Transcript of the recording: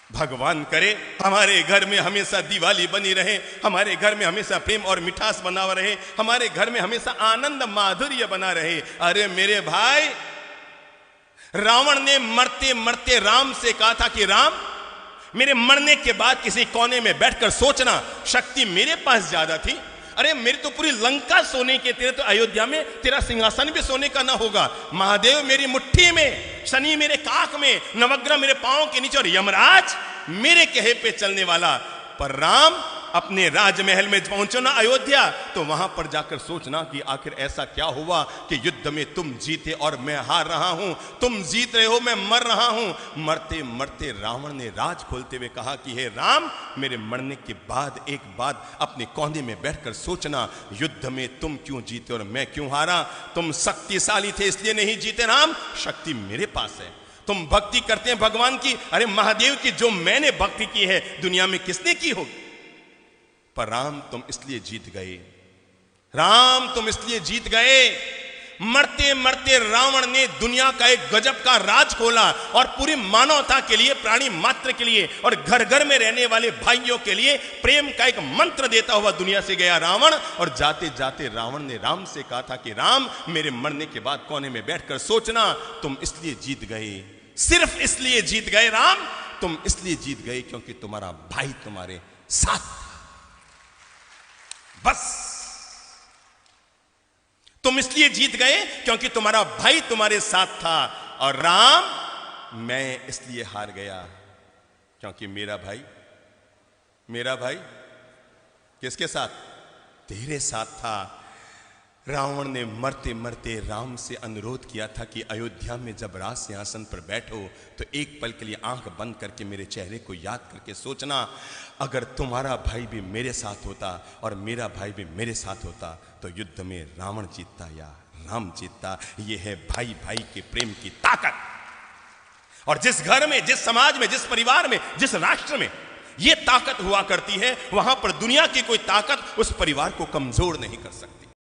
भगवान करे हमारे घर में हमेशा दिवाली बनी रहे, हमारे घर में हमेशा प्रेम और मिठास बना रहे, हमारे घर में हमेशा आनंद माधुर्य बना रहे। अरे मेरे भाई, रावण ने मरते मरते राम से कहा था कि राम, मेरे मरने के बाद किसी कोने में बैठकर सोचना, शक्ति मेरे पास ज्यादा थी। अरे मेरी तो पूरी लंका सोने के, तेरे तो अयोध्या में तेरा सिंहासन भी सोने का ना होगा। महादेव मेरी मुट्ठी में, शनि मेरे काख में, नवग्रह मेरे पांव के नीचे और यमराज मेरे कहे पे चलने वाला। पर राम अपने राजमहल में पहुंचो ना अयोध्या, तो वहां पर जाकर सोचना कि आखिर ऐसा क्या हुआ कि युद्ध में तुम जीते और मैं हार रहा हूं, तुम जीत रहे हो मैं मर रहा हूं। मरते मरते रावण ने राज खोलते हुए कहा कि हे राम, मेरे मरने के बाद एक बात अपने कोने में बैठकर सोचना, युद्ध में तुम क्यों जीते और मैं क्यों हारा। तुम शक्तिशाली थे इसलिए नहीं जीते राम, शक्ति मेरे पास है। तुम भक्ति करते हैं भगवान की, अरे महादेव की जो मैंने भक्ति की है दुनिया में किसने की होगी। पर राम तुम इसलिए जीत गए, राम तुम इसलिए जीत गए। मरते मरते रावण ने दुनिया का एक गजब का राज खोला और पूरी मानवता के लिए, प्राणी मात्र के लिए और घर घर में रहने वाले भाइयों के लिए प्रेम का एक मंत्र देता हुआ दुनिया से गया रावण। और जाते जाते रावण ने राम से कहा था कि राम, मेरे मरने के बाद कोने में बैठकर सोचना, तुम इसलिए जीत गए, सिर्फ इसलिए जीत गए राम, तुम इसलिए जीत गए क्योंकि तुम्हारा भाई तुम्हारे साथ, बस तुम इसलिए जीत गए क्योंकि तुम्हारा भाई तुम्हारे साथ था। और राम, मैं इसलिए हार गया क्योंकि मेरा भाई किसके साथ, तेरे साथ था। रावण ने मरते मरते राम से अनुरोध किया था कि अयोध्या में जब राज सिंहासन पर बैठो तो एक पल के लिए आंख बंद करके मेरे चेहरे को याद करके सोचना, अगर तुम्हारा भाई भी मेरे साथ होता और मेरा भाई भी मेरे साथ होता तो युद्ध में रावण जीतता या राम जीतता। यह है भाई भाई के प्रेम की ताकत। और जिस घर में, जिस समाज में, जिस परिवार में, जिस राष्ट्र में यह ताकत हुआ करती है, वहां पर दुनिया की कोई ताकत उस परिवार को कमजोर नहीं कर सकती।